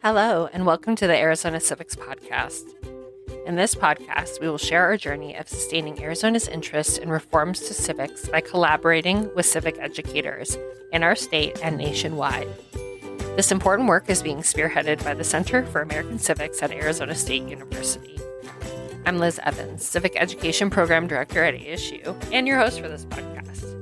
Hello, and welcome to the Arizona Civics Podcast. In this podcast, we will share our journey of sustaining Arizona's interest in reforms to civics by collaborating with civic educators in our state and nationwide. This important work is being spearheaded by the Center for American Civics at Arizona State University. I'm Liz Evans, Civic Education Program Director at ASU, and your host for this podcast.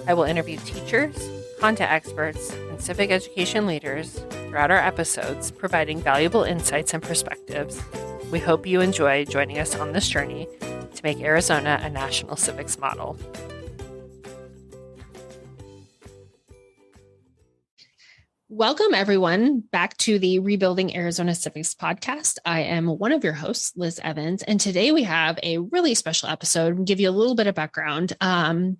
I will interview teachers, content experts, and civic education leaders throughout our episodes, providing valuable insights and perspectives. We hope you enjoy joining us on this journey to make Arizona a national civics model. Welcome, everyone, back to the Rebuilding Arizona Civics podcast. I am one of your hosts, Liz Evans, and today we have a really special episode. We'll give you a little bit of background.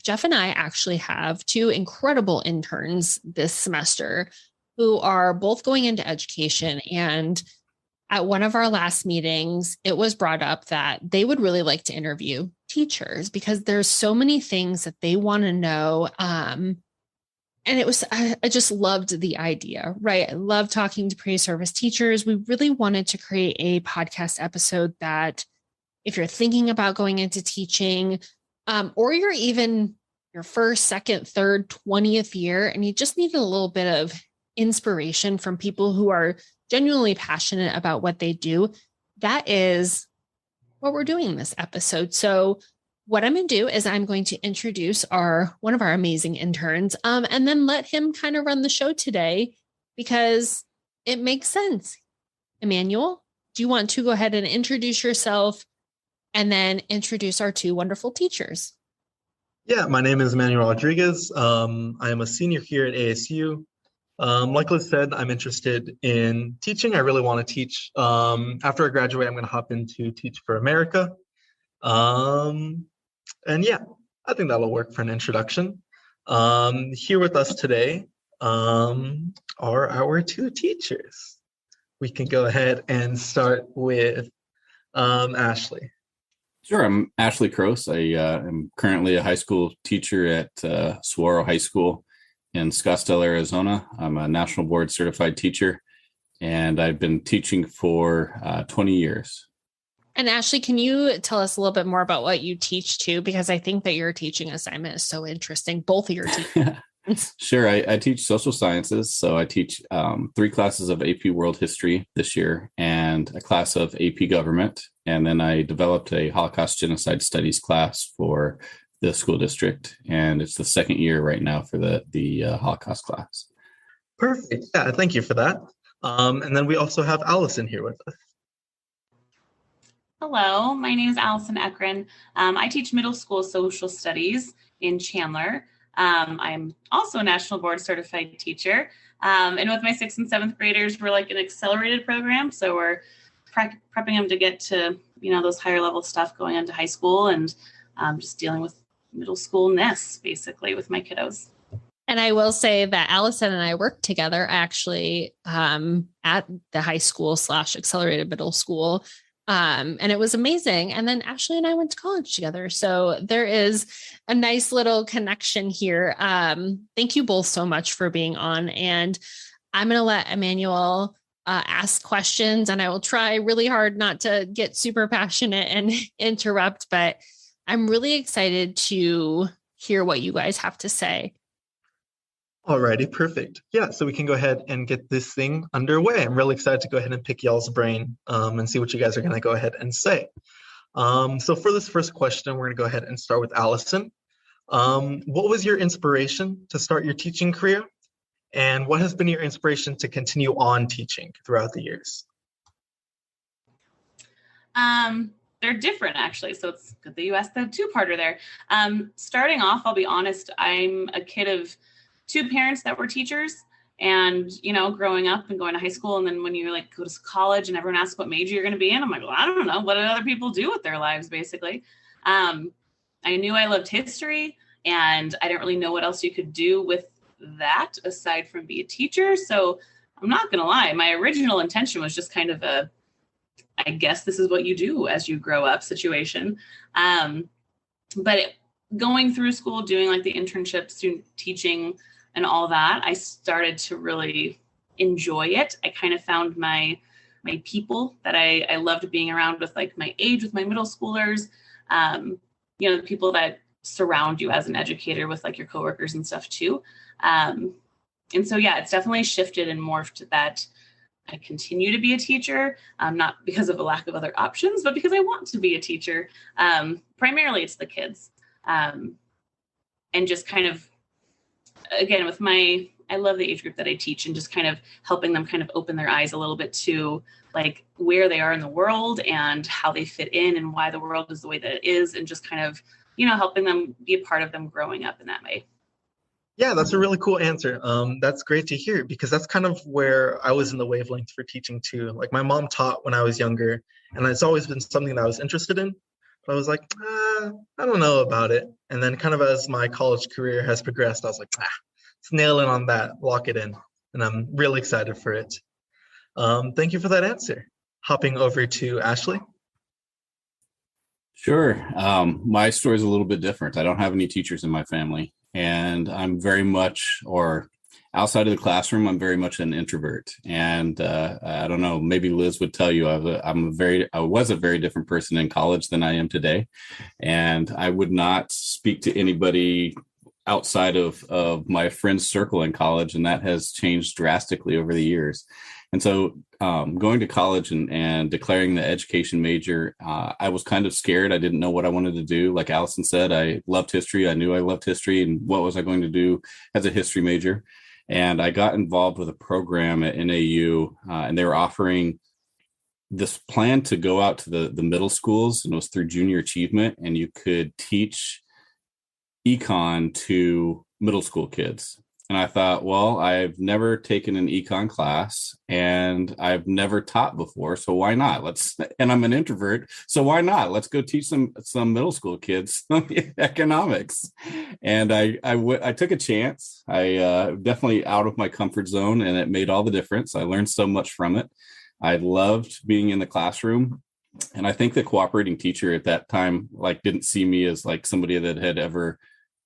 Jeff and I actually have two incredible interns this semester who are both going into education. And at one of our last meetings, it was brought up that they would really like to interview teachers because there's so many things that they want to know. And I just loved the idea, right? I love talking to pre-service teachers. We really wanted to create a podcast episode that if you're thinking about going into teaching, or you're even your first, second, third, 20th year, and you just need a little bit of inspiration from people who are genuinely passionate about what they do, that is what we're doing in this episode. So what I'm going to do is I'm going to introduce one of our amazing interns, and then let him kind of run the show today because it makes sense. Emanuel, do you want to go ahead and introduce yourself and then introduce our two wonderful teachers? Yeah, my name is Emanuel Rodriguez. I am a senior here at ASU. Like Liz said, I'm interested in teaching. I really want to teach. After I graduate, I'm going to hop into Teach for America. And yeah, I think that'll work for an introduction. Here with us today are our two teachers. We can go ahead and start with Ashley. Sure, I'm Ashley Crose. I am currently a high school teacher at Saguaro High School in Scottsdale, Arizona. I'm a national board certified teacher, and I've been teaching for 20 years. And Ashley, can you tell us a little bit more about what you teach too? Because I think that your teaching assignment is so interesting, both of your teaching. Sure. I teach social sciences. So I teach 3 classes of AP World History this year and a class of AP Government. And then I developed a Holocaust Genocide Studies class for the school district. And it's the second year right now for the Holocaust class. Perfect. Yeah, thank you for that. And then we also have Allison here with us. Hello, my name is Allison Ekren. I teach middle school social studies in Chandler. I'm also a national board certified teacher. And with my 6th and 7th graders, we're like an accelerated program. So we're prepping them to get to, those higher level stuff going into high school and just dealing with middle school-ness, basically, with my kiddos. And I will say that Allison and I worked together actually at the high school / accelerated middle school. And it was amazing. And then Ashley and I went to college together. So there is a nice little connection here. Thank you both so much for being on. And I'm going to let Emanuel ask questions, and I will try really hard not to get super passionate and interrupt, but I'm really excited to hear what you guys have to say. Alrighty, perfect. Yeah, so we can go ahead and get this thing underway. I'm really excited to go ahead and pick y'all's brain and see what you guys are going to go ahead and say. So for this first question, we're going to go ahead and start with Allison. What was your inspiration to start your teaching career? And what has been your inspiration to continue on teaching throughout the years? They're different, actually. So it's good that you asked the two-parter there. Starting off, I'll be honest, I'm a kid of 2 parents that were teachers, and, growing up and going to high school. And then when you go to college and everyone asks what major you're going to be in, I'm like, well, I don't know. What did other people do with their lives, basically? I knew I loved history, and I didn't really know what else you could do with that aside from be a teacher. So I'm not going to lie. My original intention was just kind of I guess this is what you do as you grow up situation. But going through school, doing the internship, student teaching and all that, I started to really enjoy it. I kind of found my people that I loved being around with, like my age, with my middle schoolers, the people that surround you as an educator with like your coworkers and stuff too. And so, yeah, it's definitely shifted and morphed that I continue to be a teacher, not because of a lack of other options, but because I want to be a teacher. Primarily it's the kids. And just kind of, again, I love the age group that I teach, and just kind of helping them kind of open their eyes a little bit to like where they are in the world and how they fit in and why the world is the way that it is, and just kind of, helping them be a part of them growing up in that way. Yeah, that's a really cool answer. That's great to hear, because that's kind of where I was in the wavelength for teaching too. Like my mom taught when I was younger, and it's always been something that I was interested in. But I was like, I don't know about it. And then kind of as my college career has progressed, I was like, let's nail in on that, lock it in. And I'm really excited for it. Thank you for that answer. Hopping over to Ashley. Sure. My story is a little bit different. I don't have any teachers in my family, and I'm very much, or outside of the classroom, I'm very much an introvert. And I don't know, maybe Liz would tell you I was a very different person in college than I am today. And I would not speak to anybody outside of my friend's circle in college. And that has changed drastically over the years. And so going to college and declaring the education major, I was kind of scared. I didn't know what I wanted to do. Like Allison said, I loved history. I knew I loved history. And what was I going to do as a history major? And I got involved with a program at NAU, and they were offering this plan to go out to the middle schools, and it was through junior achievement, and you could teach econ to middle school kids. And I thought, well, I've never taken an econ class and I've never taught before. So why not? And I'm an introvert. So why not? Let's go teach some middle school kids economics. And I took a chance. I definitely out of my comfort zone, and it made all the difference. I learned so much from it. I loved being in the classroom. And I think the cooperating teacher at that time, didn't see me as somebody that had ever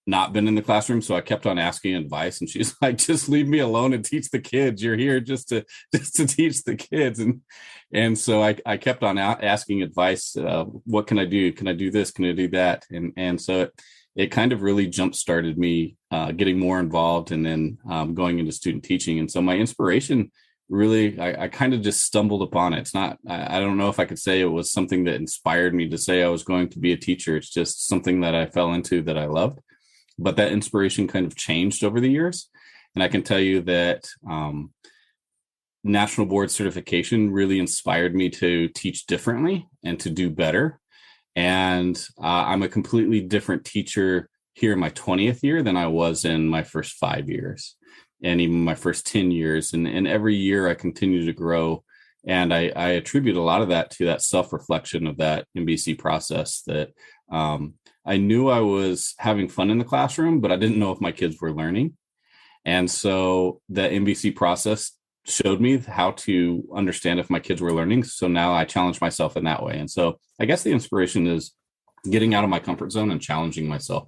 not been in the classroom. So I kept on asking advice, and she's like, just leave me alone and teach the kids. You're here just to teach the kids. And so I kept on asking advice. What can I do? Can I do this? Can I do that? And so it kind of really jump-started me getting more involved, and then going into student teaching. And so my inspiration really, I kind of just stumbled upon it. It's not, I don't know if I could say it was something that inspired me to say I was going to be a teacher. It's just something that I fell into that I loved. But that inspiration kind of changed over the years. And I can tell you that national board certification really inspired me to teach differently and to do better. And I'm a completely different teacher here in my 20th year than I was in my first 5 years, and even my first 10 years. And every year I continue to grow. And I attribute a lot of that to that self-reflection of that MBC process, that I knew I was having fun in the classroom, but I didn't know if my kids were learning. And so the MBC process showed me how to understand if my kids were learning. So now I challenge myself in that way. And so I guess the inspiration is getting out of my comfort zone and challenging myself.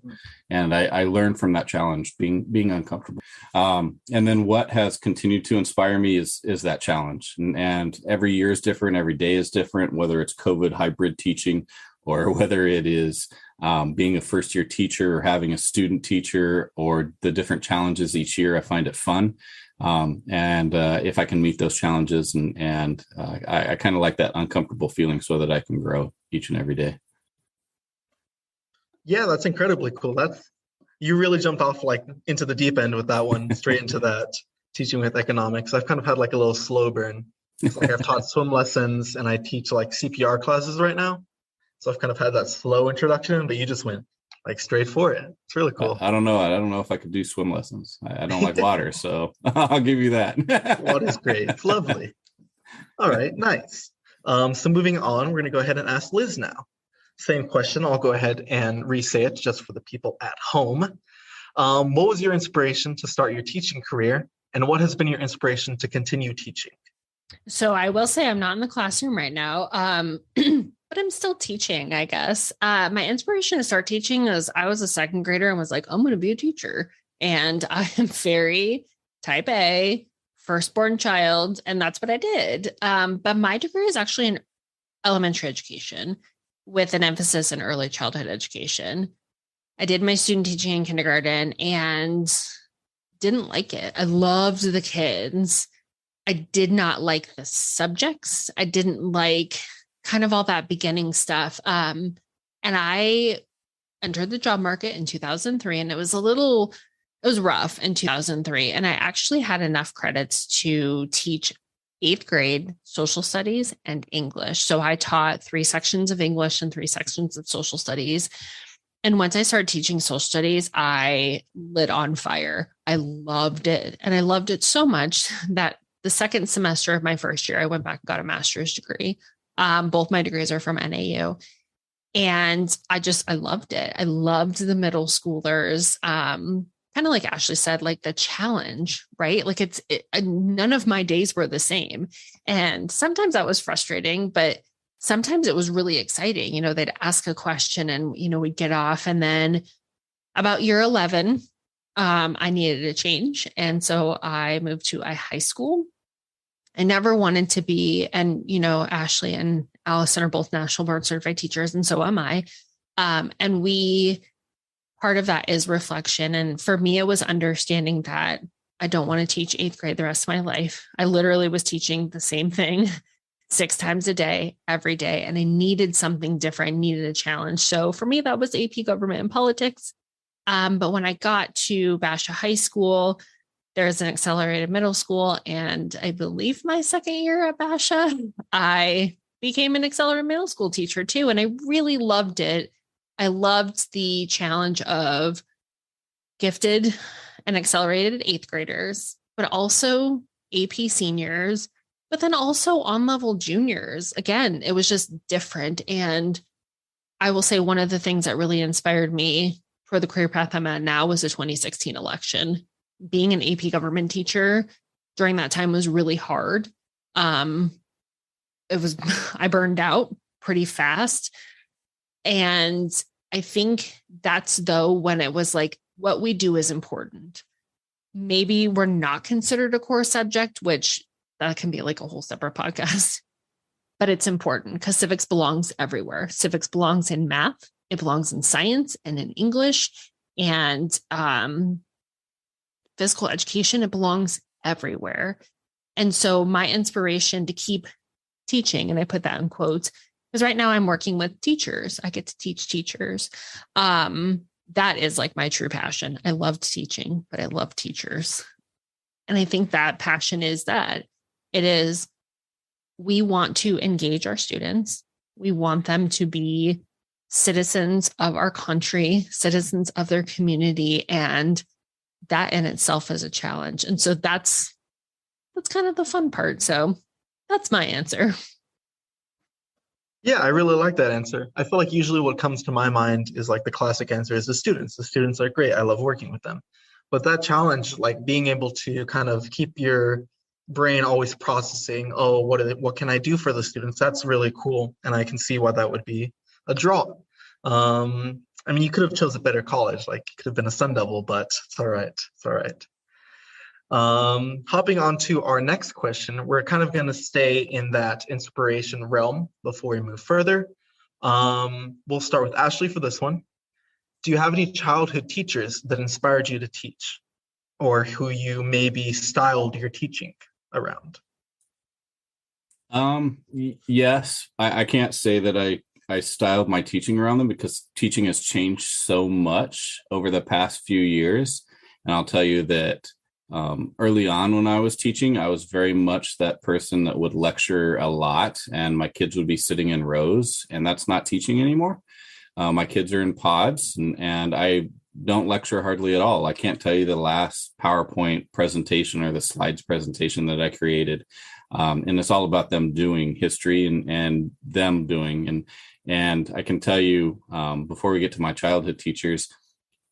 And I learned from that challenge, being uncomfortable. And then what has continued to inspire me is that challenge. And every year is different. Every day is different, whether it's COVID hybrid teaching, or whether it is being a first-year teacher or having a student teacher, or the different challenges each year. I find it fun. And if I can meet those challenges, and I kind of like that uncomfortable feeling, so that I can grow each and every day. Yeah, that's incredibly cool. You really jumped off into the deep end with that one, straight into that teaching with economics. I've kind of had a little slow burn. It's I've taught swim lessons, and I teach CPR classes right now. So I've kind of had that slow introduction, but you just went straight for it. It's really cool. I don't know. I don't know if I could do swim lessons. I don't like water, so I'll give you that. Water's great. It's lovely. All right, nice. So moving on, we're going to go ahead and ask Liz now. Same question. I'll go ahead and re-say it just for the people at home. What was your inspiration to start your teaching career, and what has been your inspiration to continue teaching? So I will say I'm not in the classroom right now, but I'm still teaching, I guess. My inspiration to start teaching is I was a second grader and was like, I'm going to be a teacher. And I am very type A, firstborn child, and that's what I did. But my degree is actually in elementary education with an emphasis in early childhood education. I did my student teaching in kindergarten and didn't like it. I loved the kids. I did not like the subjects. I didn't like kind of all that beginning stuff. And I entered the job market in 2003, and it was rough in 2003. And I actually had enough credits to teach 8th grade social studies and English. So I taught 3 sections of English and 3 sections of social studies. And once I started teaching social studies, I lit on fire. I loved it. And I loved it so much that the second semester of my first year, I went back and got a master's degree. Both my degrees are from NAU. And I loved it. I loved the middle schoolers. Kind of like Ashley said, like the challenge, right? Like none of my days were the same. And sometimes that was frustrating, but sometimes it was really exciting. You know, they'd ask a question and, you know, we'd get off. And then about year 11, I needed a change. And so I moved to a high school. I never wanted to be, and, you know, Ashley and Allison are both national board certified teachers, and so am I. And part of that is reflection. And for me, it was understanding that I don't want to teach 8th grade the rest of my life. I literally was teaching the same thing 6 times a day, every day. And I needed something different. I needed a challenge. So for me, that was AP government and politics. But when I got to Basha High School, there's an accelerated middle school. And I believe my second year at Basha, I became an accelerated middle school teacher too. And I really loved it. I loved the challenge of gifted and accelerated 8th graders, but also AP seniors, but then also on-level juniors. Again, it was just different. And I will say one of the things that really inspired me for the career path I'm at now was the 2016 election. Being an AP government teacher during that time was really hard. I burned out pretty fast. And I think that's though when it was like, what we do is important. Maybe we're not considered a core subject, which that can be like a whole separate podcast, but it's important because civics belongs everywhere. Civics belongs in math. It belongs in science and in English and physical education. It belongs everywhere. And so my inspiration to keep teaching, and I put that in quotes, because right now I'm working with teachers. I get to teach teachers. That is like my true passion. I loved teaching, but I love teachers. And I think that passion is that it is, we want to engage our students. We want them to be citizens of our country, citizens of their community. And that in itself is a challenge. And so that's kind of the fun part. So that's my answer. Yeah, I really like that answer. I feel like usually what comes to my mind is like the classic answer is the students. The students are great. I love working with them. But that challenge, like being able to kind of keep your brain always processing, oh, what can I do for the students? That's really cool. And I can see why that would be a draw. I mean, you could have chose a better college, like you could have been a Sun Devil, but it's all right. It's all right. Hopping on to our next question, we're kind of going to stay in that inspiration realm before we move further. We'll start with Ashley for this one. Do you have any childhood teachers that inspired you to teach, or who you maybe styled your teaching around? Yes, I can't say that I styled my teaching around them because teaching has changed so much over the past few years. And I'll tell you that early on when I was teaching, I was very much that person that would lecture a lot and my kids would be sitting in rows, and that's not teaching anymore. My kids are in pods and I don't lecture hardly at all. I can't tell you the last PowerPoint presentation or the slides presentation that I created. And it's all about them doing history and them doing. And I can tell you, before we get to my childhood teachers,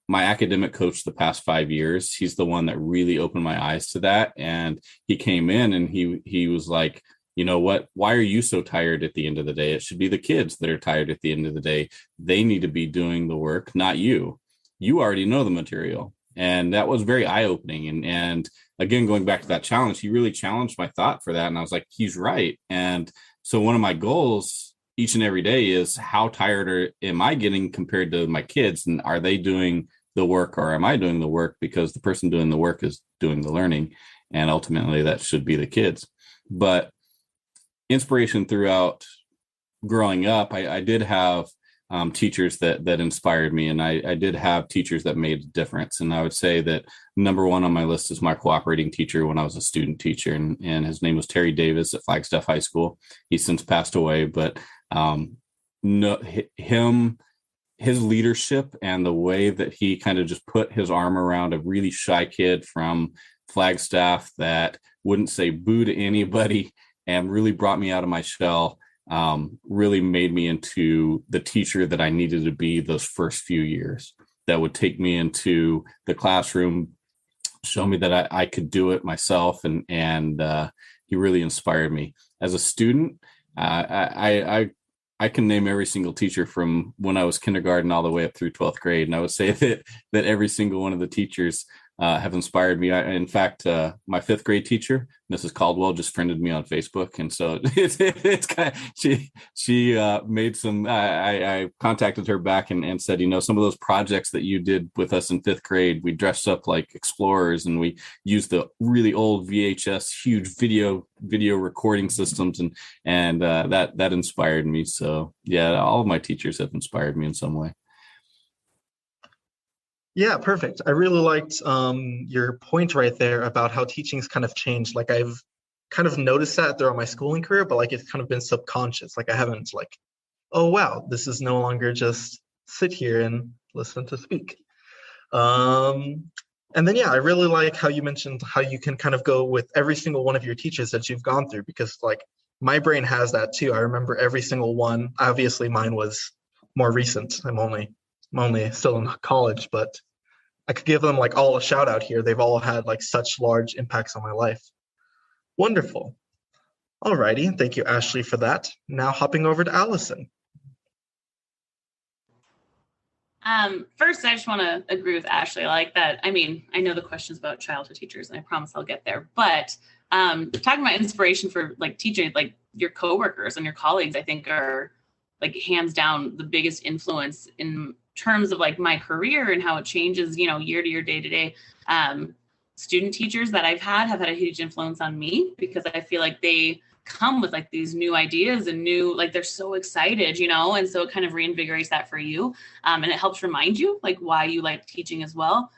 my academic coach the past 5 years, he's the one that really opened my eyes to that. And he came in and he was like, you know what, why are you so tired at the end of the day? It should be the kids that are tired at the end of the day. They need to be doing the work, not you. You already know the material. And that was very eye-opening. And again, going back to that challenge, he really challenged my thought for that. And I was like, he's right. And so one of my goals each and every day is how tired am I getting compared to my kids? And are they doing the work, or am I doing the work? Because the person doing the work is doing the learning. And ultimately that should be the kids. But inspiration throughout growing up, I did have teachers that inspired me, and I did have teachers that made a difference. And I would say that number one on my list is my cooperating teacher when I was a student teacher, and his name was Terry Davis at Flagstaff High School. He's since passed away, but his leadership and the way that he kind of just put his arm around a really shy kid from Flagstaff that wouldn't say boo to anybody and really brought me out of my shell, really made me into the teacher that I needed to be those first few years. That would take me into the classroom, show me that I could do it myself, and he really inspired me. As a student, I can name every single teacher from when I was kindergarten all the way up through 12th grade, and I would say that every single one of the teachers have inspired me. In fact, my 5th grade teacher, Mrs. Caldwell, just friended me on Facebook, and so it's kind of, she made some. I contacted her back and said, some of those projects that you did with us in 5th grade, we dressed up like explorers, and we used the really old VHS huge video recording systems, and that inspired me. So yeah, all of my teachers have inspired me in some way. Yeah, perfect. I really liked your point right there about how teaching's kind of changed. Like, I've kind of noticed that throughout my schooling career, but like it's kind of been subconscious. Like I haven't like, oh wow, this is no longer just sit here and listen to speak. And then yeah, I really like how you mentioned how you can kind of go with every single one of your teachers that you've gone through, because like my brain has that too. I remember every single one. Obviously mine was more recent. I'm only still in college, but I could give them like all a shout out here. They've all had like such large impacts on my life. Wonderful. Alrighty. Thank you, Ashley, for that. Now hopping over to Allison. First, I just want to agree with Ashley. I like that. I mean, I know the questions about childhood teachers, and I promise I'll get there. But talking about inspiration for like teaching, like your coworkers and your colleagues, I think are like hands down the biggest influence in terms of like my career and how it changes, year to year, day to day. Student teachers that I've have had a huge influence on me, because I feel like they come with like these new ideas and new, like they're so excited, and so it kind of reinvigorates that for you. And it helps remind you like why you like teaching as well.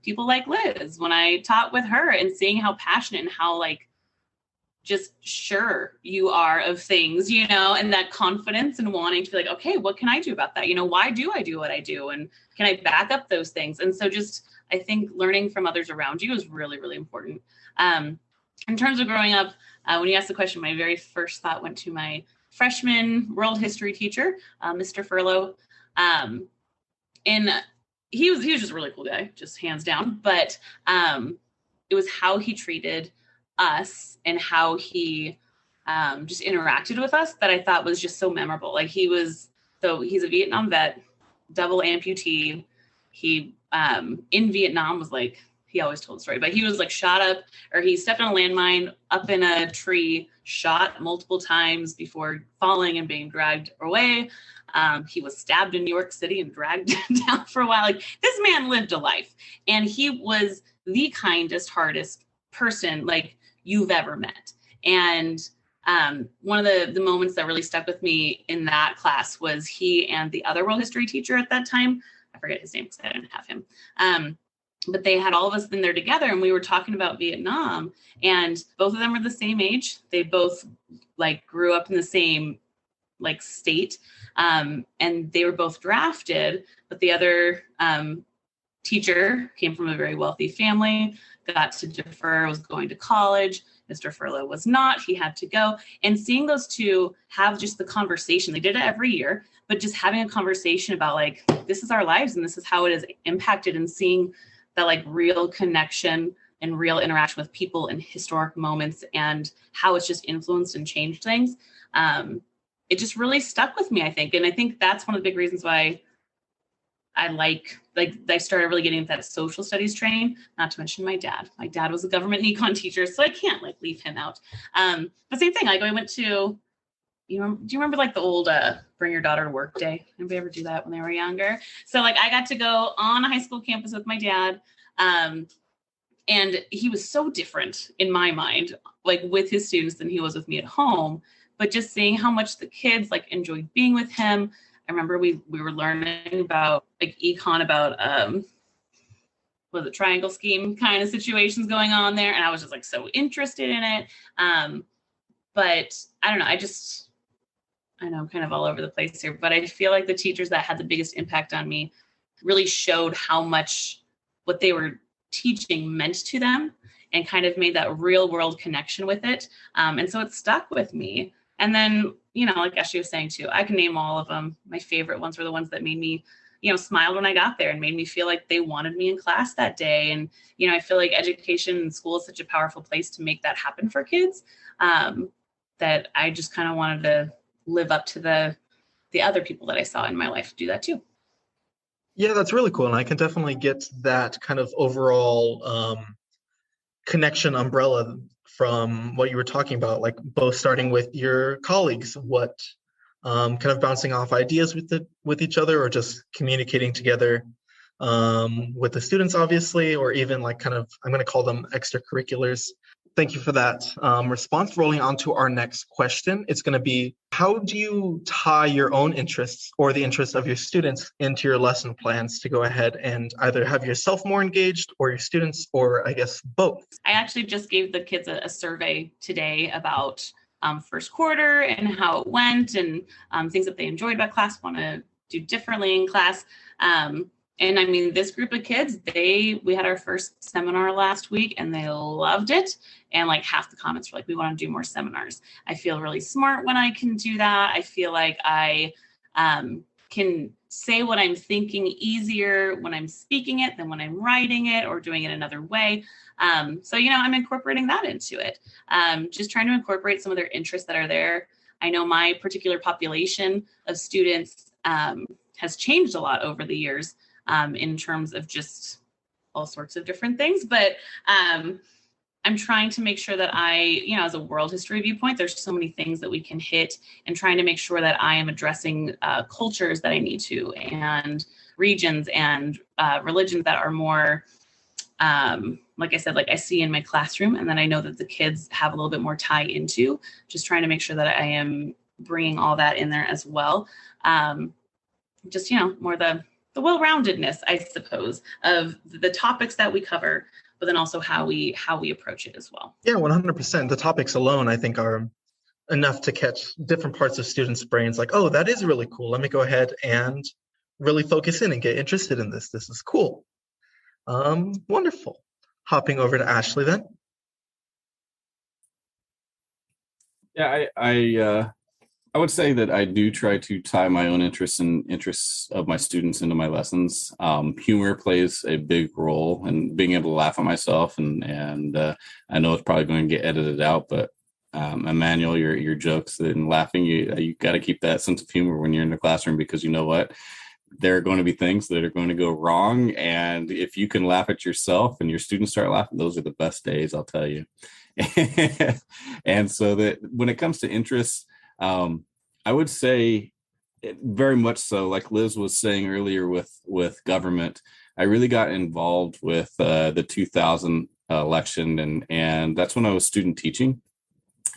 People like Liz, when I taught with her and seeing how passionate and how like just sure you are of things, and that confidence and wanting to be like, okay, what can I do about that? Why do I do what I do? And can I back up those things? And so just, I think learning from others around you is really, really important. In terms of growing up, when you asked the question, my very first thought went to my freshman world history teacher, Mr. Furlow. And he was just a really cool guy, just hands down. But it was how he treated us and how he just interacted with us that I thought was just so memorable. Like he's a Vietnam vet, double amputee. He in Vietnam was like, he always told the story, but he was like shot up, or he stepped on a landmine up in a tree, shot multiple times before falling and being dragged away. He was stabbed in New York City and dragged down for a while. Like this man lived a life, and he was the kindest, hardest person like you've ever met. And one of the moments that really stuck with me in that class was he and the other world history teacher at that time, I forget his name because I didn't have him. But they had all of us in there together, and we were talking about Vietnam, and both of them were the same age. They both like grew up in the same like state, and they were both drafted, but the other teacher came from a very wealthy family, got to defer, was going to college. Mr. Furlow was not, he had to go. And seeing those two have just the conversation, they did it every year, but just having a conversation about like, this is our lives and this is how it is impacted, and seeing that like real connection and real interaction with people in historic moments and how it's just influenced and changed things. It just really stuck with me, I think. And I think that's one of the big reasons why I started really getting into that social studies training, not to mention my dad. My dad was a government and econ teacher, so I can't like leave him out. But same thing, like I went to, do you remember like the old bring your daughter to work day? Anybody ever do that when they were younger? So like I got to go on a high school campus with my dad. And he was so different in my mind, like with his students than he was with me at home. But just seeing how much the kids like enjoyed being with him. I remember we were learning about like econ about was it triangle scheme kind of situations going on there, and I was just like so interested in it. But I don't know, I know I'm kind of all over the place here, but I feel like the teachers that had the biggest impact on me really showed how much what they were teaching meant to them and kind of made that real world connection with it. And so it stuck with me. And then, like Ashley was saying too, I can name all of them. My favorite ones were the ones that made me, smile when I got there and made me feel like they wanted me in class that day. And, I feel like education and school is such a powerful place to make that happen for kids, that I just kind of wanted to live up to the other people that I saw in my life do that too. Yeah, that's really cool. And I can definitely get that kind of overall connection umbrella from what you were talking about, like both starting with your colleagues, what kind of bouncing off ideas with each other, or just communicating together with the students, obviously, or even like kind of, I'm going to call them extracurriculars. Thank you for that response. Rolling on to our next question. It's going to be, how do you tie your own interests or the interests of your students into your lesson plans to go ahead and either have yourself more engaged or your students, or I guess both? I actually just gave the kids a survey today about first quarter and how it went, and things that they enjoyed about class, want to do differently in class. And I mean, this group of kids, we had our first seminar last week and they loved it. And like half the comments were like, we want to do more seminars. I feel really smart when I can do that. I feel like I can say what I'm thinking easier when I'm speaking it than when I'm writing it or doing it another way. So, I'm incorporating that into it. Just trying to incorporate some of their interests that are there. I know my particular population of students has changed a lot over the years. In terms of just all sorts of different things. But I'm trying to make sure that as a world history viewpoint, there's so many things that we can hit, and trying to make sure that I am addressing cultures that I need to, and regions and religions that are more, like I said, like I see in my classroom, and then I know that the kids have a little bit more tie into, just trying to make sure that I am bringing all that in there as well. Just, more the well-roundedness, I suppose, of the topics that we cover, but then also how we approach it as well. Yeah, 100%. The topics alone, I think, are enough to catch different parts of students' brains. Like, oh, that is really cool. Let me go ahead and really focus in and get interested in this. This is cool. Wonderful. Hopping over to Ashley then. Yeah, I would say that I do try to tie my own interests and interests of my students into my lessons. Humor plays a big role in being able to laugh at myself, and I know it's probably going to get edited out, but Emanuel, your jokes and laughing, you got to keep that sense of humor when you're in the classroom, because you know what? There are going to be things that are going to go wrong, and if you can laugh at yourself and your students start laughing, those are the best days, I'll tell you. And so that when it comes to interests, I would say very much so, like Liz was saying earlier with government, I really got involved with the 2000 election, and that's when I was student teaching.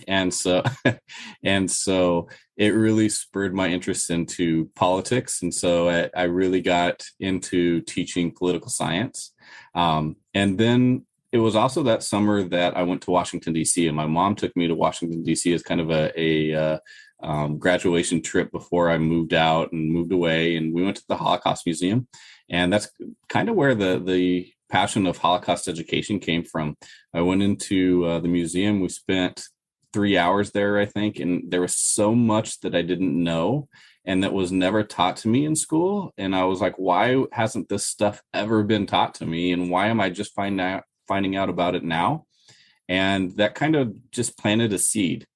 And so it really spurred my interest into politics. And so I really got into teaching political science. And then it was also that summer that I went to Washington, D.C., and my mom took me to Washington, D.C. as kind of a graduation trip before I moved out and moved away. And we went to the Holocaust Museum. And that's kind of where the passion of Holocaust education came from. I went into the museum. We spent 3 hours there, I think. And there was so much that I didn't know and that was never taught to me in school. And I was like, why hasn't this stuff ever been taught to me? And why am I just finding out about it now? And that kind of just planted a seed.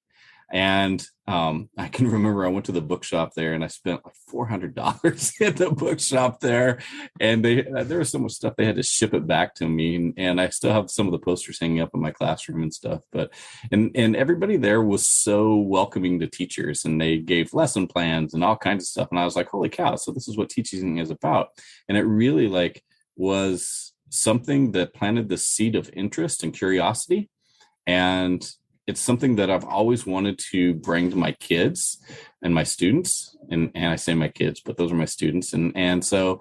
And I can remember I went to the bookshop there and I spent like $400 at the bookshop there. And there was so much stuff they had to ship it back to me. And I still have some of the posters hanging up in my classroom and stuff. But and everybody there was so welcoming to teachers, and they gave lesson plans and all kinds of stuff. And I was like, holy cow, so this is what teaching is about. And it really like was something that planted the seed of interest and curiosity. And it's something that I've always wanted to bring to my kids and my students. And I say my kids, but those are my students. And so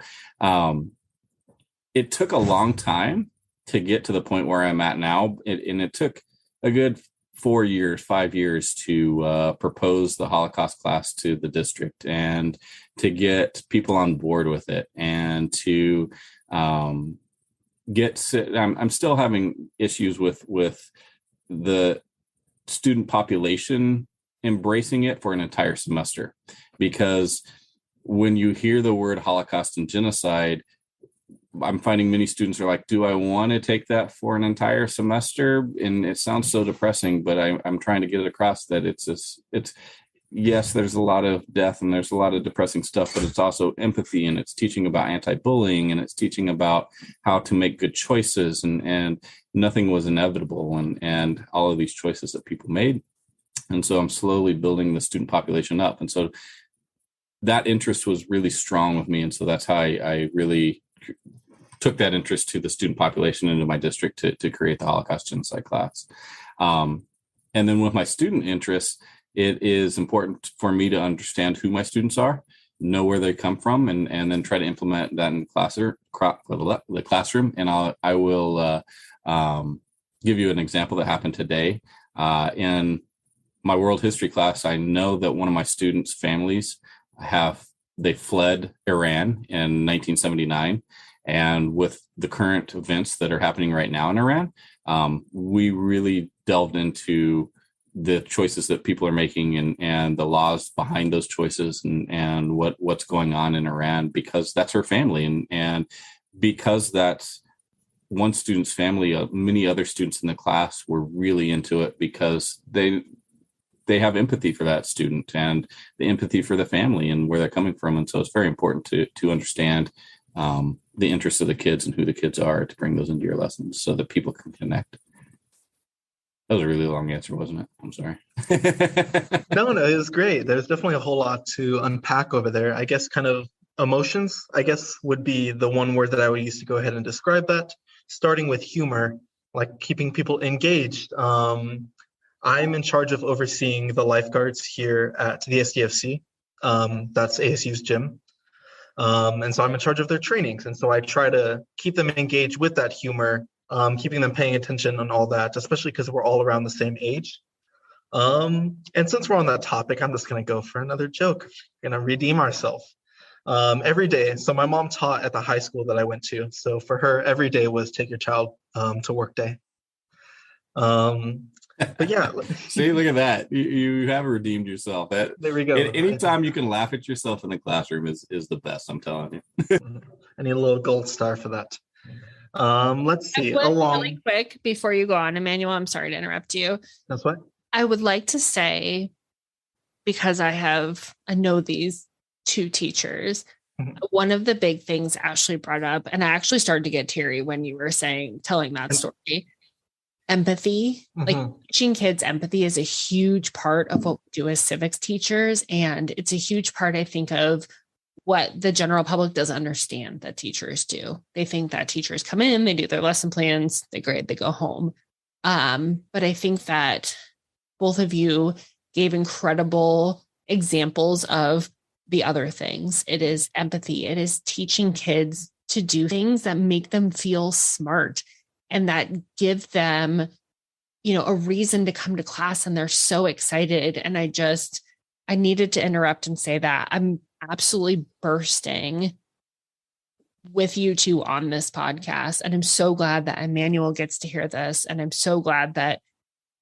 it took a long time to get to the point where I'm at now. And it took a good 5 years to propose the Holocaust class to the district and to get people on board with it, and to I'm still having issues with the student population embracing it for an entire semester, because when you hear the word Holocaust and genocide, I'm finding many students are like, do I want to take that for an entire semester? And it sounds so depressing, but I'm trying to get it across that it's yes, there's a lot of death and there's a lot of depressing stuff, but it's also empathy, and it's teaching about anti-bullying, and it's teaching about how to make good choices, and nothing was inevitable, and all of these choices that people made. And so I'm slowly building the student population up. And so that interest was really strong with me. And so that's how I really took that interest to the student population into my district to create the Holocaust genocide class. And then with my student interests, it is important for me to understand who my students are, know where they come from, and then try to implement that in the classroom. And I will give you an example that happened today. In my world history class, I know that one of my students' families they fled Iran in 1979. And with the current events that are happening right now in Iran, we really delved into the choices that people are making and the laws behind those choices and what's going on in Iran, because that's her family. And because that's one student's family, many other students in the class were really into it because they have empathy for that student and the empathy for the family and where they're coming from. And so it's very important to understand the interests of the kids and who the kids are, to bring those into your lessons so that people can connect. That was a really long answer, wasn't it? I'm sorry. No, it was great. There's definitely a whole lot to unpack over there. I guess kind of emotions, I guess, would be the one word that I would use to go ahead and describe that. Starting with humor, like keeping people engaged. I'm in charge of overseeing the lifeguards here at the SDFC. That's ASU's gym. And so I'm in charge of their trainings. And so I try to keep them engaged with that humor, keeping them paying attention on all that, especially because we're all around the same age. And since we're on that topic, I'm just going to go for another joke. We're going to redeem ourselves. Every day. So my mom taught at the high school that I went to. So for her, every day was take your child to work day. But yeah. See, look at that. You have redeemed yourself. There we go. Anytime you can laugh at yourself in the classroom is the best, I'm telling you. I need a little gold star for that. Let's see. Really quick before you go on, Emanuel, I'm sorry to interrupt you. That's what I would like to say, because I know these two teachers. Mm-hmm. One of the big things Ashley brought up, and I actually started to get teary when you were telling that story. Empathy, like teaching kids empathy is a huge part of what we do as civics teachers. And it's a huge part, I think, of what the general public doesn't understand that teachers do. They think that teachers come in, they do their lesson plans, they grade, they go home. But I think that both of you gave incredible examples of the other things. It is empathy. It is teaching kids to do things that make them feel smart and that give them, a reason to come to class, and they're so excited. And I needed to interrupt and say that I'm absolutely bursting with you two on this podcast. And I'm so glad that Emanuel gets to hear this. And I'm so glad that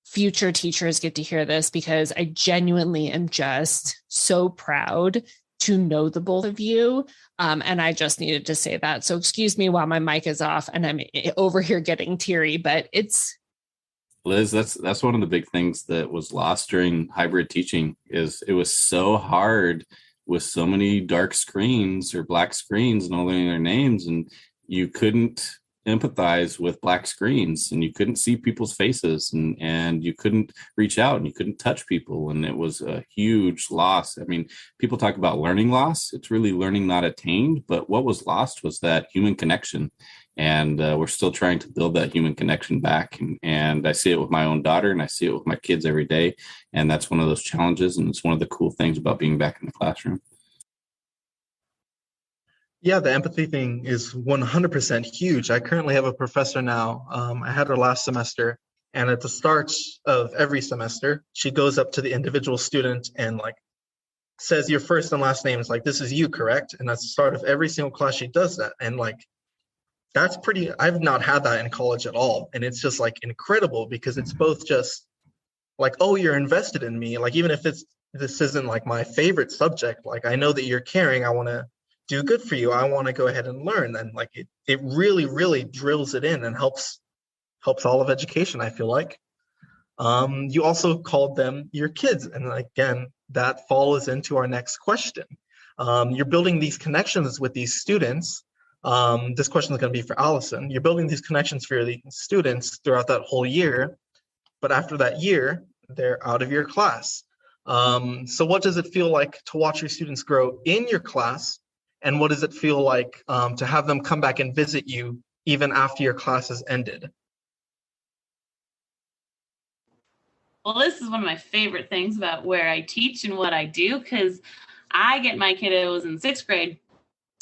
future teachers get to hear this, because I genuinely am just so proud to know the both of you. And I just needed to say that. So excuse me while my mic is off and I'm over here getting teary, but it's Liz, that's one of the big things that was lost during hybrid teaching is it was so hard with so many dark screens or black screens and all their names, and you couldn't empathize with black screens and you couldn't see people's faces and you couldn't reach out and you couldn't touch people, and it was a huge loss. I mean, people talk about learning loss. It's really learning not attained, but what was lost was that human connection. And we're still trying to build that human connection back. And I see it with my own daughter and I see it with my kids every day. And that's one of those challenges. And it's one of the cool things about being back in the classroom. Yeah, the empathy thing is 100% huge. I currently have a professor now. I had her last semester. And at the start of every semester, she goes up to the individual student and like says your first and last name is like, this is you, correct? And that's the start of every single class she does that. And like, that's pretty, I've not had that in college at all. And it's just like incredible because it's both just like, oh, you're invested in me. Like, even if this isn't like my favorite subject, like I know that you're caring. I want to do good for you. I want to go ahead and learn. And like, it really, really drills it in and helps all of education, I feel like. You also called them your kids. And again, that follows into our next question. You're building these connections with these students. This question is going to be for Allison. You're building these connections for your students throughout that whole year, but after that year, they're out of your class. So what does it feel like to watch your students grow in your class? And what does it feel like to have them come back and visit you even after your class has ended? Well, this is one of my favorite things about where I teach and what I do, because I get my kiddos in 6th grade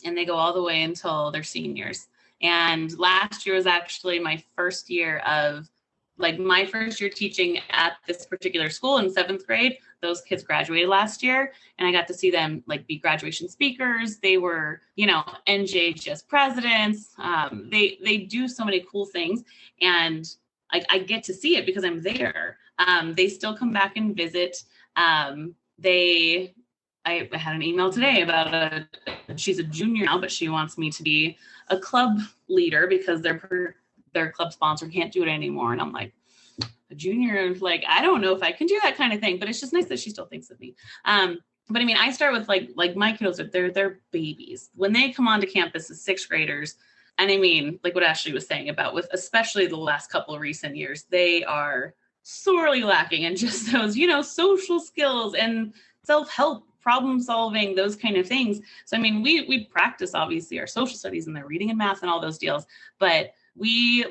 and they go all the way until they're seniors. And last year was actually my first year teaching at this particular school in 7th grade. Those kids graduated last year and I got to see them like be graduation speakers. They were, NJHS presidents. They do so many cool things. And I get to see it because I'm there. They still come back and visit. I had an email today about she's a junior now, but she wants me to be a club leader because their club sponsor can't do it anymore. And I'm like, a junior, like, I don't know if I can do that kind of thing, but it's just nice that she still thinks of me. But I mean, I start with like my kiddos, they're babies. When they come onto campus as 6th graders, and I mean, like what Ashley was saying about with especially the last couple of recent years, they are sorely lacking in just those, social skills and self-help, problem solving, those kind of things. So, I mean, we practice obviously our social studies and their reading and math and all those deals, but we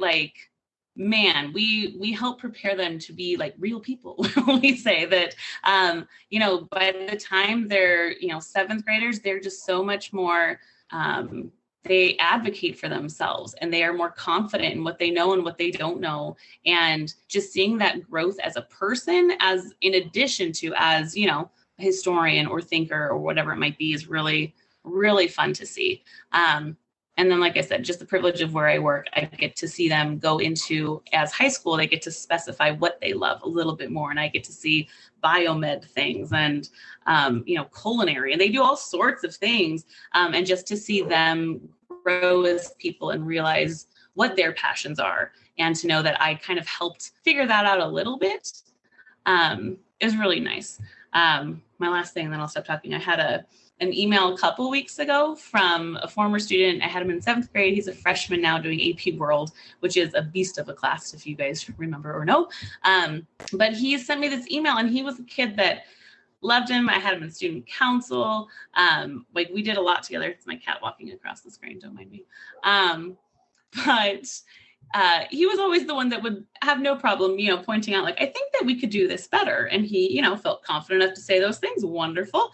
help prepare them to be like real people. We say that, by the time they're, 7th graders, they're just so much more, they advocate for themselves and they are more confident in what they know and what they don't know. And just seeing that growth as a person, as in addition to as, historian or thinker or whatever it might be, is really, really fun to see. And then, like I said, just the privilege of where I work, I get to see them go into, as high school, they get to specify what they love a little bit more. And I get to see biomed things and, culinary, and they do all sorts of things. And just to see them grow as people and realize what their passions are, and to know that I kind of helped figure that out a little bit, is really nice. My last thing, then I'll stop talking. I had an email a couple weeks ago from a former student. I had him in 7th grade. He's a freshman now doing AP World, which is a beast of a class, if you guys remember or know. But he sent me this email, and he was a kid that loved him. I had him in student council. We did a lot together. It's my cat walking across the screen, don't mind me. But he was always the one that would have no problem, pointing out, like, I think that we could do this better. And he, felt confident enough to say those things. Wonderful.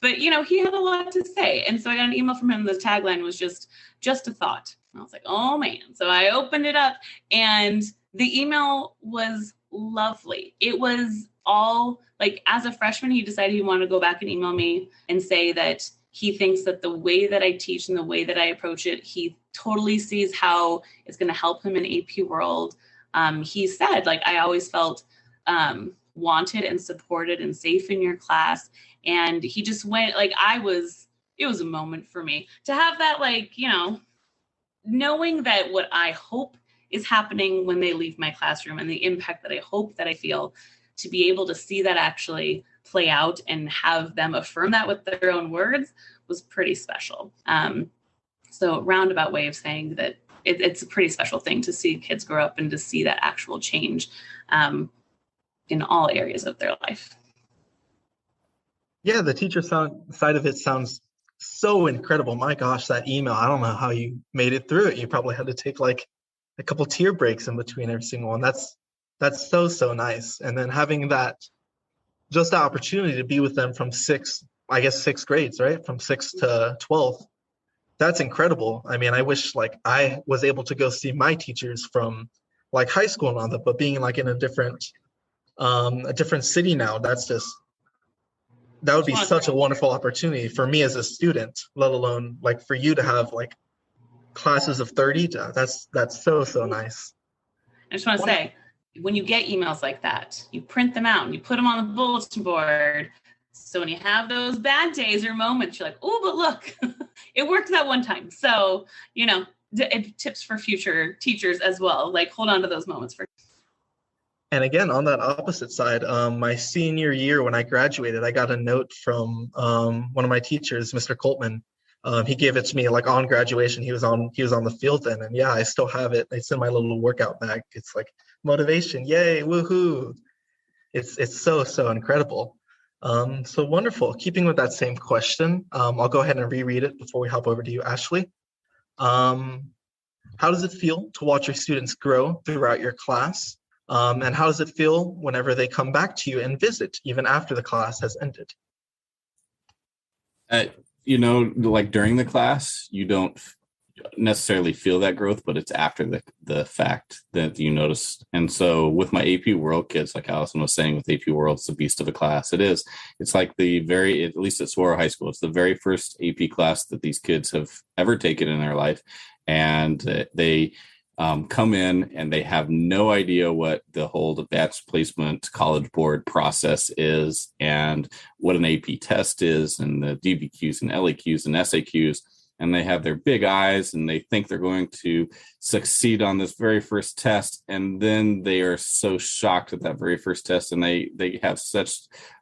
But, he had a lot to say. And so I got an email from him. The tagline was just a thought. And I was like, oh, man. So I opened it up, and the email was lovely. It was all like, as a freshman, he decided he wanted to go back and email me and say that he thinks that the way that I teach and the way that I approach it, he totally sees how it's going to help him in AP World. He said, like, I always felt wanted and supported and safe in your class. And he just went, like, it was a moment for me to have that, like, knowing that what I hope is happening when they leave my classroom, and the impact that I hope that I feel, to be able to see that actually play out and have them affirm that with their own words was pretty special. So roundabout way of saying that it's a pretty special thing to see kids grow up and to see that actual change in all areas of their life. Yeah, the teacher side of it sounds so incredible. My gosh, that email, I don't know how you made it through it. You probably had to take like a couple tear breaks in between every single one. That's so nice. And then having that, just the opportunity to be with them from sixth grades, right? From 6th to 12th. That's incredible. I mean, I wish like I was able to go see my teachers from like high school and all that, but being like in a different city now, that would be such a wonderful opportunity for me as a student, let alone like for you to have like classes of 30. That's so nice. I just want to say, when you get emails like that, you print them out and you put them on the bulletin board. So when you have those bad days or moments, you're like, oh, but look, it worked that one time. So, tips for future teachers as well. Like, hold on to those moments for. And again, on that opposite side, my senior year when I graduated, I got a note from one of my teachers, Mr. Coltman. He gave it to me like on graduation. He was on the field then, and yeah, I still have it. It's in my little workout bag. It's like motivation, yay, woohoo! It's so incredible. So wonderful. Keeping with that same question, I'll go ahead and reread it before we hop over to you, Ashley. How does it feel to watch your students grow throughout your class? And how does it feel whenever they come back to you and visit, even after the class has ended? Like during the class, you don't necessarily feel that growth, but it's after the fact that you notice. And so with my AP World kids, like Allison was saying, with AP World, it's a beast of a class. It's like at least at Saguaro High School, it's the very first AP class that these kids have ever taken in their life. And they come in and they have no idea what the whole advanced placement college board process is and what an AP test is and the DBQs and LAQs and SAQs. And they have their big eyes and they think they're going to succeed on this very first test. And then they are so shocked at that very first test and they have such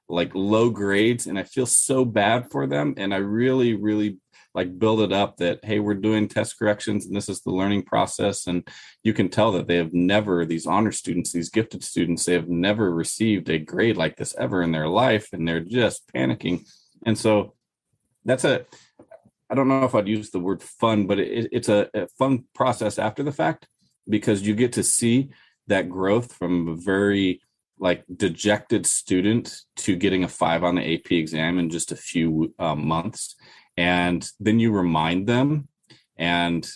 like low grades. And I feel so bad for them. And I really, really like build it up that, hey, we're doing test corrections and this is the learning process. And you can tell that they have never, these honor students, these gifted students, they have never received a grade like this ever in their life. And they're just panicking. And so I don't know if I'd use the word fun, but it's a fun process after the fact, because you get to see that growth from a very like dejected student to getting a 5 on the AP exam in just a few months. And then you remind them and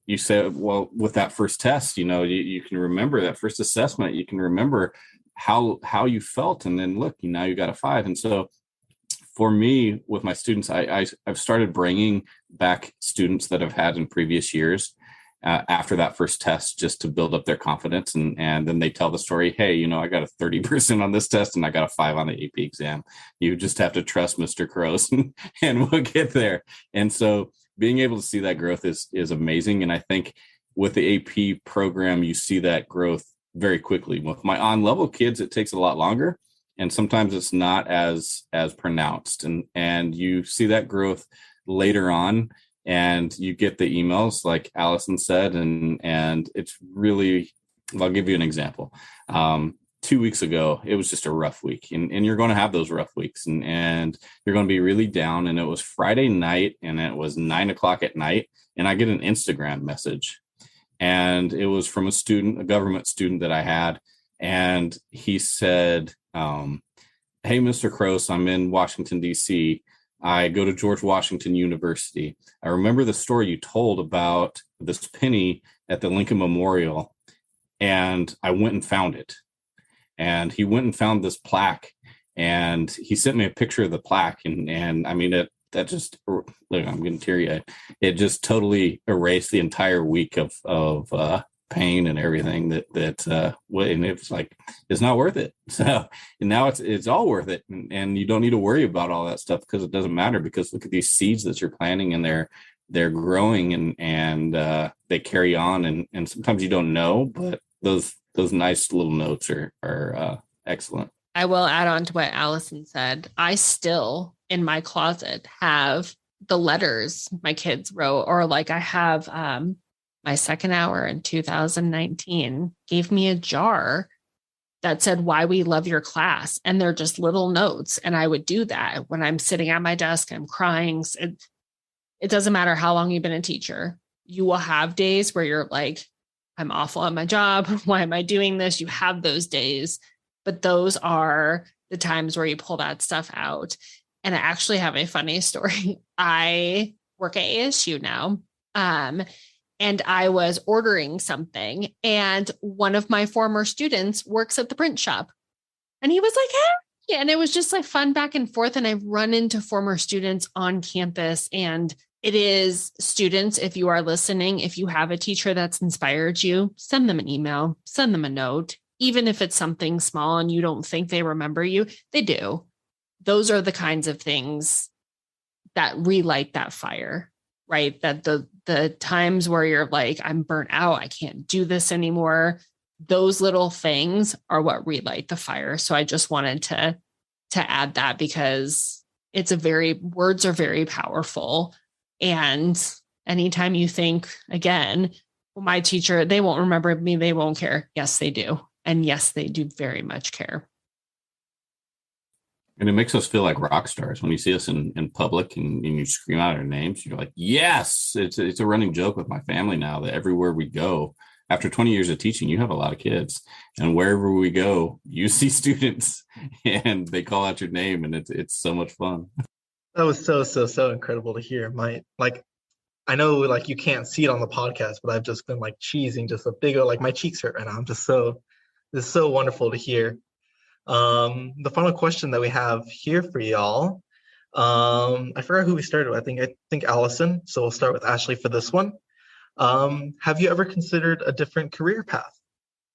you say, well, with that first test, you can remember that first assessment, you can remember how you felt. And then look, now you got a 5. And so for me, with my students, I've started bringing back students that I've had in previous years after that first test, just to build up their confidence. And then they tell the story, hey, I got a 30% on this test and I got a 5 on the AP exam. You just have to trust Mr. Crose and we'll get there. And so being able to see that growth is amazing. And I think with the AP program, you see that growth very quickly. With my on-level kids, it takes a lot longer. And sometimes it's not as pronounced. And you see that growth later on. And you get the emails like Allison said, and it's really, I'll give you an example. 2 weeks ago, it was just a rough week, and you're going to have those rough weeks and you're going to be really down. And it was Friday night and it was 9:00 at night. And I get an Instagram message, and it was from a government student that I had. And he said, hey, Mr. Crose, I'm in Washington, D.C. I go to George Washington University. I remember the story you told about this penny at the Lincoln Memorial, and I went and found it. And he went and found this plaque, and he sent me a picture of the plaque. And I mean, that just, look, I'm getting teary-eyed. It just totally erased the entire week of pain and everything and it was like, it's not worth it. So, and now it's all worth it. And you don't need to worry about all that stuff because it doesn't matter, because look at these seeds that you're planting, and they're growing and they carry on, and sometimes you don't know, but those nice little notes are excellent. I will add on to what Allison said. I still in my closet have the letters my kids wrote, or like I have my second hour in 2019 gave me a jar that said, "Why we love your class." And they're just little notes. And I would do that when I'm sitting at my desk, I'm crying. It doesn't matter how long you've been a teacher. You will have days where you're like, I'm awful at my job. Why am I doing this? You have those days, but those are the times where you pull that stuff out. And I actually have a funny story. I work at ASU now. And I was ordering something, and one of my former students works at the print shop. And he was like, hey, and it was just like fun back and forth. And I've run into former students on campus, and it is students. If you are listening, if you have a teacher that's inspired you, send them an email, send them a note, even if it's something small and you don't think they remember you, they do. Those are the kinds of things that relight that fire, right? That the times where you're like, I'm burnt out, I can't do this anymore. Those little things are what relight the fire. So I just wanted to add that, because words are very powerful. And anytime you think, again, well, my teacher, they won't remember me, they won't care. Yes, they do. And yes, they do very much care. And it makes us feel like rock stars when you see us in public and you scream out our names. You're like, yes. It's a running joke with my family now that everywhere we go, after 20 years of teaching, you have a lot of kids, and wherever we go, you see students and they call out your name, and it's so much fun. That was so incredible to hear. I know like you can't see it on the podcast, but I've just been like cheesing just a big, like my cheeks hurt right now. It's so wonderful to hear. The final question that we have here for y'all. I forgot who we started with. I think Allison. So we'll start with Ashley for this one. Have you ever considered a different career path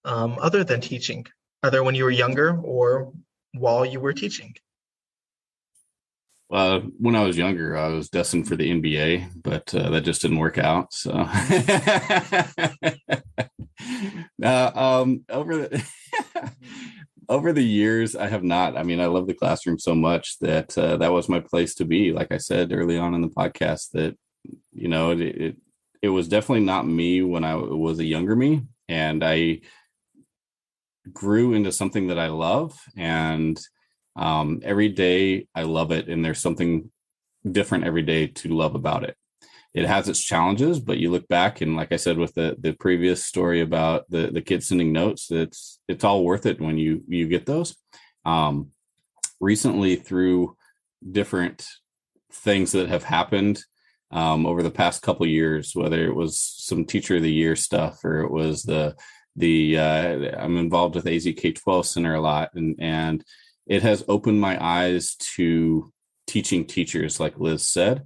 other than teaching, either when you were younger or while you were teaching? When I was younger, I was destined for the NBA, but that just didn't work out. So over the years, I have not. I mean, I love the classroom so much that that was my place to be. Like I said early on in the podcast, that it was definitely not me when I was a younger me, and I grew into something that I love, and every day I love it, and there's something different every day to love about it. It has its challenges, but you look back, and like I said with the previous story about the kids sending notes, it's all worth it when you get those. Recently, through different things that have happened over the past couple of years, whether it was some Teacher of the Year stuff, or it was I'm involved with AZ K-12 Center a lot, and it has opened my eyes to teaching teachers, like Liz said.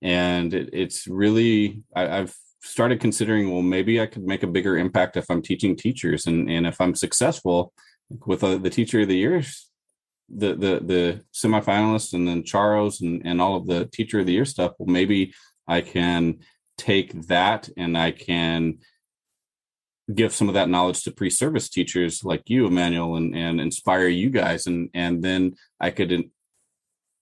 And it's really, I've started considering, well, maybe I could make a bigger impact if I'm teaching teachers. And if I'm successful with the Teacher of the Year, the semifinalists, and then Charos and all of the Teacher of the Year stuff, well, maybe I can take that and I can give some of that knowledge to pre-service teachers like you, Emanuel, and inspire you guys. And then I could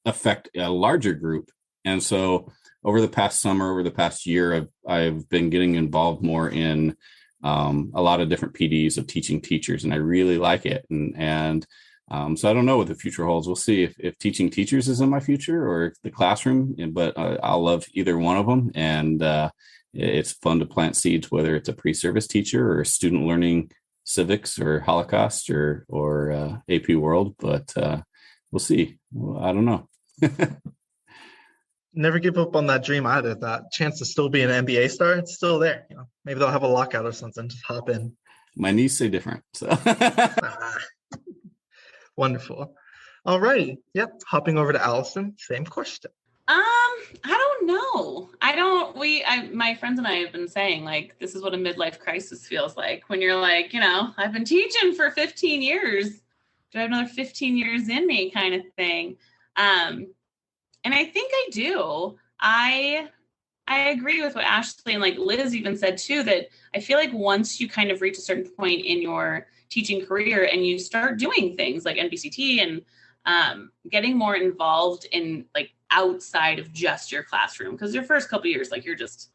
affect a larger group. And so over the past summer, over the past year, I've been getting involved more in a lot of different PDs of teaching teachers, and I really like it. And so I don't know what the future holds. We'll see if teaching teachers is in my future or the classroom, but I'll love either one of them. And it's fun to plant seeds, whether it's a pre-service teacher or student learning civics or Holocaust or AP World. But we'll see. I don't know. Never give up on that dream either. That chance to still be an NBA star, it's still there. Maybe they'll have a lockout or something. Just hop in. My knees say different. So. Wonderful. All righty. Yep. Hopping over to Allison. Same question. I don't know. My friends and I have been saying, like, this is what a midlife crisis feels like when you're like, I've been teaching for 15 years. Do I have another 15 years in me, kind of thing? And I think I do. I I agree with what Ashley and like Liz even said too, that I feel like once you kind of reach a certain point in your teaching career and you start doing things like NBCT and getting more involved in like outside of just your classroom, because your first couple of years, like you're just,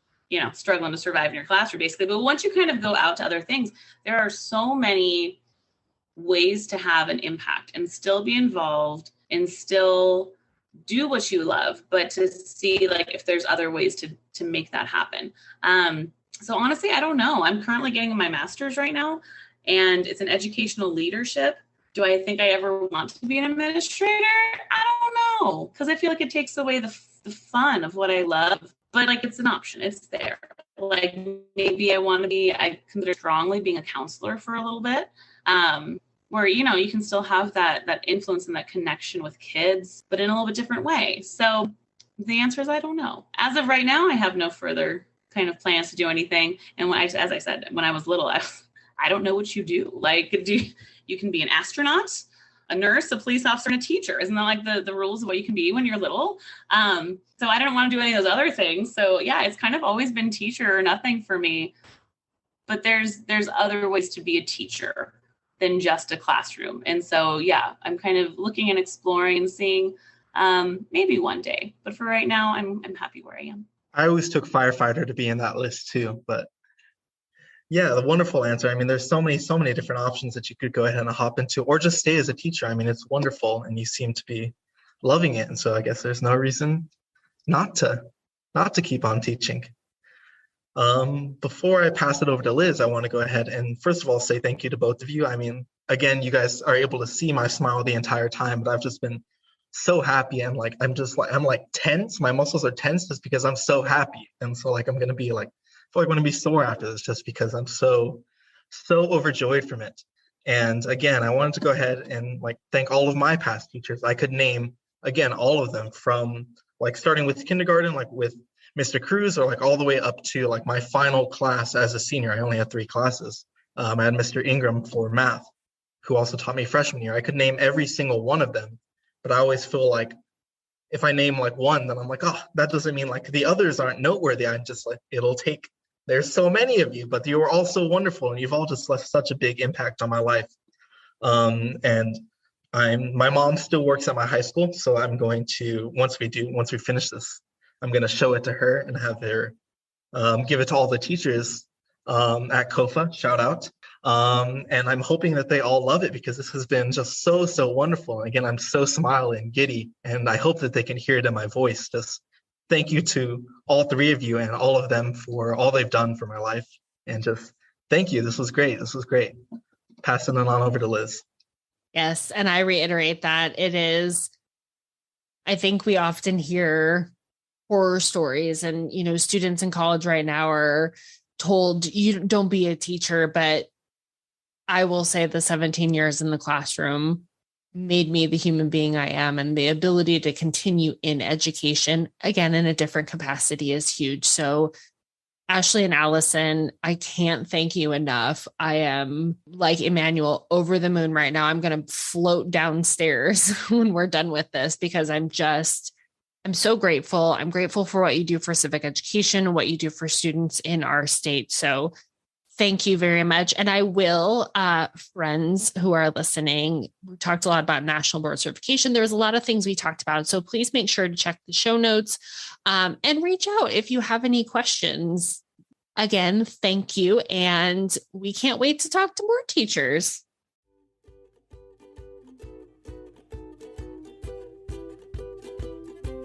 struggling to survive in your classroom basically. But once you kind of go out to other things, there are so many ways to have an impact and still be involved and still do what you love, but to see like if there's other ways to make that happen. So honestly, I don't know. I'm currently getting my master's right now, and it's in educational leadership. Do I think I ever want to be an administrator? I don't know, because I feel like it takes away the fun of what I love. But like it's an option. It's there. Like maybe I consider strongly being a counselor for a little bit. Where, you can still have that influence and that connection with kids, but in a little bit different way. So the answer is, I don't know. As of right now, I have no further kind of plans to do anything. And as I said, when I was little, I don't know what you do. Like, you can be an astronaut, a nurse, a police officer, and a teacher. Isn't that like the rules of what you can be when you're little? So I don't want to do any of those other things. So yeah, it's kind of always been teacher or nothing for me. But there's other ways to be a teacher than just a classroom. And so, yeah, I'm kind of looking and exploring and seeing maybe one day. But for right now, I'm happy where I am. I always took firefighter to be in that list too. But yeah, the wonderful answer. I mean, there's so many different options that you could go ahead and hop into, or just stay as a teacher. I mean, it's wonderful, and you seem to be loving it. And so I guess there's no reason not to keep on teaching. Before I pass it over to Liz, I want to go ahead and first of all say thank you to both of you. I mean, again, you guys are able to see my smile the entire time, but I've just been so happy, and like I'm tense. My muscles are tense just because I'm so happy, and so like I'm gonna be like, I feel like I'm gonna be sore after this just because I'm so overjoyed from it. And again, I wanted to go ahead and like thank all of my past teachers. I could name again all of them, from like starting with kindergarten, like with Mr. Crose, or like all the way up to like my final class as a senior. I only had 3 classes. I had Mr. Ingram for math, who also taught me freshman year. I could name every single one of them, but I always feel like if I name like one, then I'm like, oh, that doesn't mean like the others aren't noteworthy. I'm just like, there's so many of you, but you are all so wonderful, and you've all just left such a big impact on my life. And my mom still works at my high school, so I'm going to, once we finish this, I'm going to show it to her and have her give it to all the teachers at COFA, shout out. And I'm hoping that they all love it, because this has been just so wonderful. And again, I'm so smiley and giddy, and I hope that they can hear it in my voice. Just thank you to all 3 of you and all of them for all they've done for my life. And just thank you. This was great. Passing it on over to Liz. Yes. And I reiterate that I think we often hear horror stories, and, students in college right now are told, you don't be a teacher, but I will say the 17 years in the classroom made me the human being I am, and the ability to continue in education, again, in a different capacity, is huge. So Ashley and Allison, I can't thank you enough. I am like Emanuel, over the moon right now. I'm going to float downstairs when we're done with this, because I'm so grateful. I'm grateful for what you do for civic education, what you do for students in our state. So thank you very much. And I will, friends who are listening, we talked a lot about National Board Certification. There's a lot of things we talked about. So please make sure to check the show notes and reach out if you have any questions. Again, thank you. And we can't wait to talk to more teachers.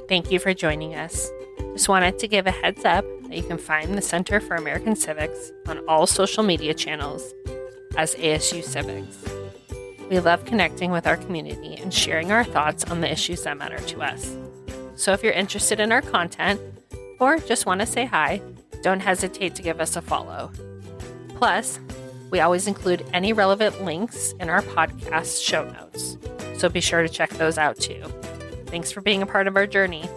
Thank you for joining us. Just wanted to give a heads up that you can find the Center for American Civics on all social media channels as ASU Civics. We love connecting with our community and sharing our thoughts on the issues that matter to us. So if you're interested in our content or just want to say hi, don't hesitate to give us a follow. Plus, we always include any relevant links in our podcast show notes, so be sure to check those out too. Thanks for being a part of our journey.